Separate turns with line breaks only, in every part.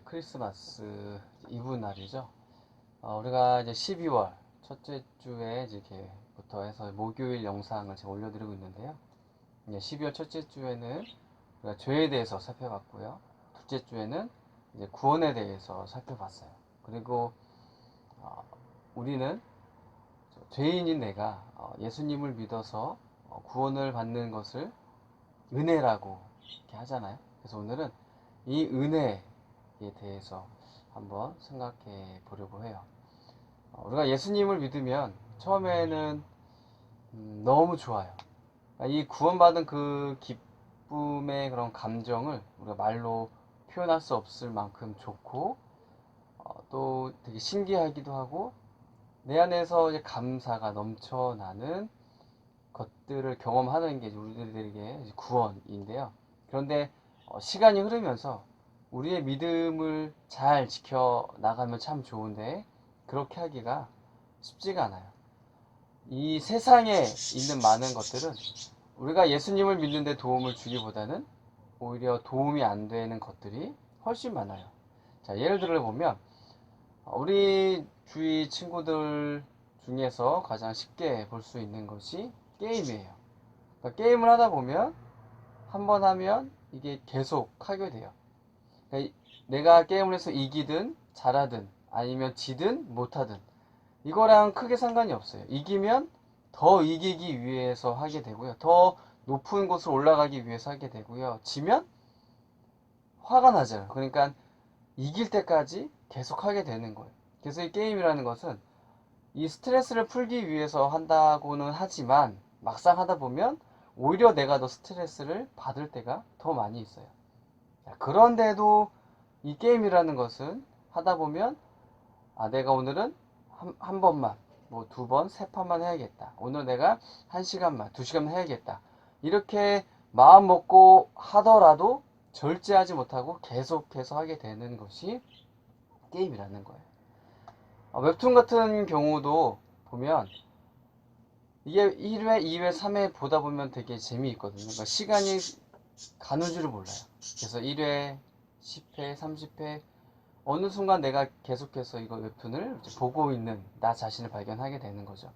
크리스마스 이브 날이죠. 우리가 이제 12월 첫째 주에 이렇게부터 해서 목요일 영상을 제가 올려드리고 있는데요. 이제 12월 첫째 주에는 우리가 죄에 대해서 살펴봤고요. 둘째 주에는 이제 구원에 대해서 살펴봤어요. 그리고 우리는 죄인인 내가 예수님을 믿어서 구원을 받는 것을 은혜라고 이렇게 하잖아요. 그래서 오늘은 이 은혜에 대해서 한번 생각해 보려고 해요. 우리가 예수님을 믿으면 처음에는 너무 좋아요. 이 구원받은 그 기쁨의 그런 감정을 우리가 말로 표현할 수 없을 만큼 좋고, 또 되게 신기하기도 하고, 내 안에서 이제 감사가 넘쳐나는 것들을 경험하는 게 우리들에게 구원인데요. 그런데 시간이 흐르면서 우리의 믿음을 잘 지켜나가면 참 좋은데, 그렇게 하기가 쉽지가 않아요. 이 세상에 있는 많은 것들은 우리가 예수님을 믿는데 도움을 주기보다는 오히려 도움이 안 되는 것들이 훨씬 많아요. 자, 예를 들어 보면 우리 주위 친구들 중에서 가장 쉽게 볼 수 있는 것이 게임이에요. 그러니까 게임을 하다 보면 한 번 하면 이게 계속 하게 돼요. 그러니까 내가 게임을 해서 이기든 잘하든 아니면 지든 못하든 이거랑 크게 상관이 없어요. 이기면 더 이기기 위해서 하게 되고요. 더 높은 곳을 올라가기 위해서 하게 되고요. 지면 화가 나잖아요. 그러니까 이길 때까지 계속 하게 되는 거예요. 그래서 이 게임이라는 것은 이 스트레스를 풀기 위해서 한다고는 하지만 막상 하다 보면 오히려 내가 더 스트레스를 받을 때가 더 많이 있어요. 그런데도 이 게임이라는 것은 하다 보면 내가 오늘은 한 번만, 뭐 두 번, 세 판만 해야겠다. 오늘 내가 한 시간만, 두 시간만 해야겠다. 이렇게 마음 먹고 하더라도 절제하지 못하고 계속해서 하게 되는 것이 게임이라는 거예요. 웹툰 같은 경우도 보면 이게 1회, 2회, 3회 보다 보면 되게 재미있거든요. 그러니까 시간이 가는 줄을 몰라요. 그래서 1회, 10회, 30회 어느 순간 내가 계속해서 이거 웹툰을 보고 있는 나 자신을 발견하게 되는 거죠.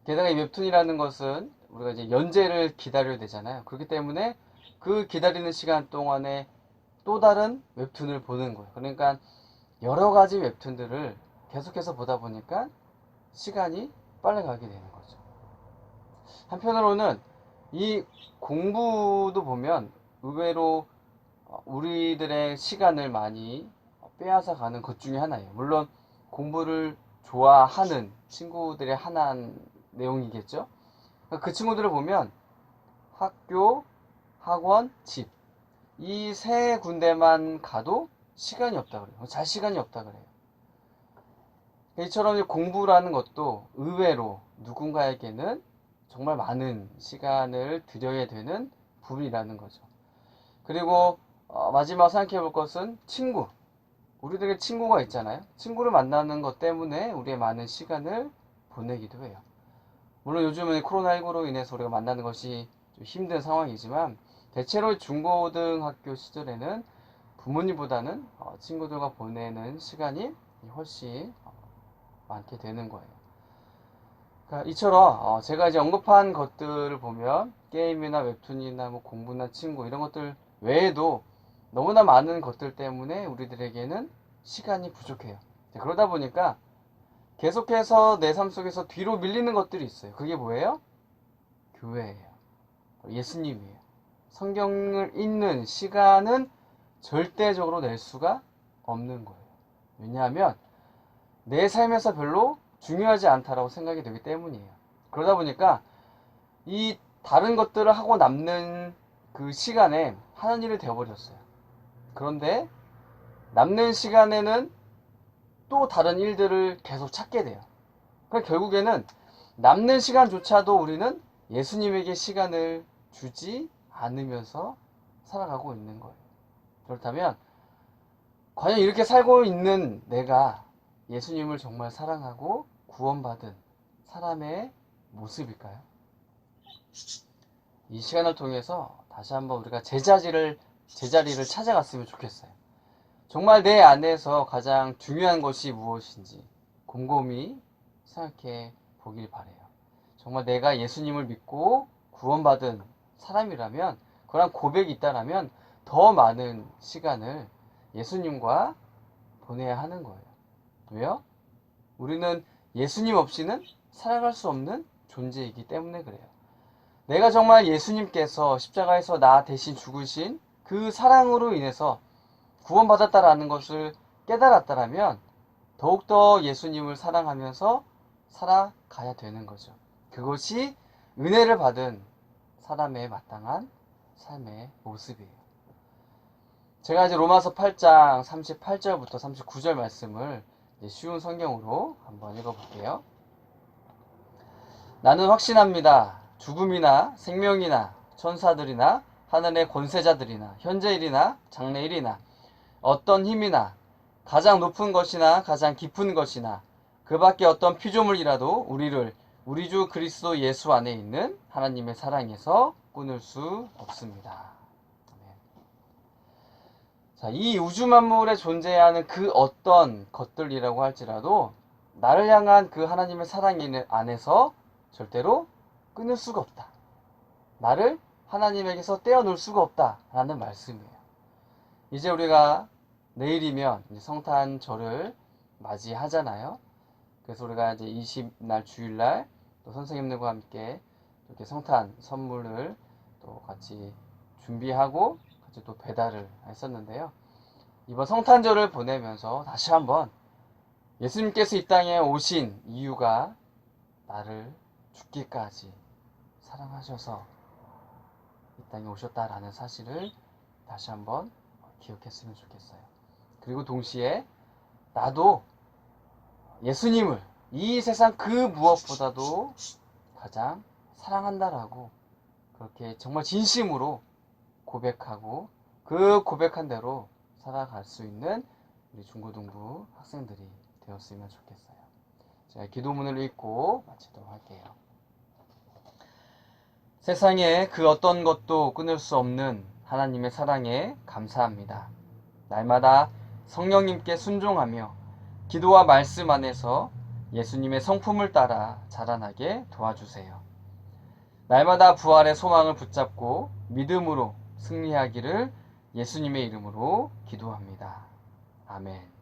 게다가 이 웹툰이라는 것은 우리가 이제 연재를 기다려야 되잖아요. 그렇기 때문에 그 기다리는 시간 동안에 또 다른 웹툰을 보는 거예요. 그러니까 여러 가지 웹툰들을 계속해서 보다 보니까 시간이 빨리 가게 되는 거죠. 한편으로는 이 공부도 보면 의외로 우리들의 시간을 많이 빼앗아 가는 것 중에 하나예요. 물론 공부를 좋아하는 친구들의 하나는 내용이겠죠. 그 친구들을 보면 학교, 학원, 집 이 세 군데만 가도 시간이 없다 그래요. 잘 시간이 없다 그래요. 이처럼 공부라는 것도 의외로 누군가에게는 정말 많은 시간을 들여야 되는 부분이라는 거죠. 그리고 마지막 생각해 볼 것은 친구. 우리들의 친구가 있잖아요. 친구를 만나는 것 때문에 우리의 많은 시간을 보내기도 해요. 물론 요즘은 코로나19로 인해서 우리가 만나는 것이 좀 힘든 상황이지만 대체로 중고등학교 시절에는 부모님보다는 친구들과 보내는 시간이 훨씬 많게 되는 거예요. 그러니까 이처럼 제가 이제 언급한 것들을 보면 게임이나 웹툰이나 뭐 공부나 친구 이런 것들 외에도 너무나 많은 것들 때문에 우리들에게는 시간이 부족해요. 그러다 보니까 계속해서 내 삶 속에서 뒤로 밀리는 것들이 있어요. 그게 뭐예요? 교회예요. 예수님이에요. 성경을 읽는 시간은 절대적으로 낼 수가 없는 거예요. 왜냐하면 내 삶에서 별로 중요하지 않다라고 생각이 되기 때문이에요. 그러다 보니까 이 다른 것들을 하고 남는 그 시간에 하는 일이 되어버렸어요. 그런데 남는 시간에는 또 다른 일들을 계속 찾게 돼요. 그러니까 결국에는 남는 시간조차도 우리는 예수님에게 시간을 주지 않으면서 살아가고 있는 거예요. 그렇다면 과연 이렇게 살고 있는 내가 예수님을 정말 사랑하고 구원받은 사람의 모습일까요? 이 시간을 통해서 다시 한번 우리가 제자리를 찾아갔으면 좋겠어요. 정말 내 안에서 가장 중요한 것이 무엇인지 곰곰이 생각해 보길 바래요. 정말 내가 예수님을 믿고 구원받은 사람이라면, 그런 고백이 있다라면 더 많은 시간을 예수님과 보내야 하는 거예요. 왜요? 우리는 예수님 없이는 살아갈 수 없는 존재이기 때문에 그래요. 내가 정말 예수님께서 십자가에서 나 대신 죽으신 그 사랑으로 인해서 구원받았다라는 것을 깨달았다라면 더욱더 예수님을 사랑하면서 살아가야 되는 거죠. 그것이 은혜를 받은 사람의 마땅한 삶의 모습이에요. 제가 이제 로마서 8장 38절부터 39절 말씀을 쉬운 성경으로 한번 읽어볼게요. 나는 확신합니다. 죽음이나 생명이나 천사들이나 하늘의 권세자들이나 현재일이나 장래일이나 어떤 힘이나 가장 높은 것이나 가장 깊은 것이나 그 밖에 어떤 피조물이라도 우리를 우리 주 그리스도 예수 안에 있는 하나님의 사랑에서 끊을 수 없습니다. 자, 이 우주 만물에 존재하는 그 어떤 것들이라고 할지라도 나를 향한 그 하나님의 사랑 안에서 절대로 끊을 수가 없다. 나를 하나님에게서 떼어놓을 수가 없다라는 말씀이에요. 이제 우리가 내일이면 이제 성탄절을 맞이하잖아요. 그래서 우리가 이제 20날 주일날 또 선생님들과 함께 이렇게 성탄 선물을 또 같이 준비하고 같이 또 배달을 했었는데요. 이번 성탄절을 보내면서 다시 한번 예수님께서 이 땅에 오신 이유가 나를 죽기까지 사랑하셔서 이 땅에 오셨다라는 사실을 다시 한번 기억했으면 좋겠어요. 그리고 동시에 나도 예수님을 이 세상 그 무엇보다도 가장 사랑한다라고 그렇게 정말 진심으로 고백하고 그 고백한 대로 살아갈 수 있는 우리 중고등부 학생들이 되었으면 좋겠어요. 제가 기도문을 읽고 마치도록 할게요. 세상에 그 어떤 것도 끊을 수 없는 하나님의 사랑에 감사합니다. 날마다 성령님께 순종하며 기도와 말씀 안에서 예수님의 성품을 따라 자라나게 도와주세요. 날마다 부활의 소망을 붙잡고 믿음으로 승리하기를 예수님의 이름으로 기도합니다. 아멘.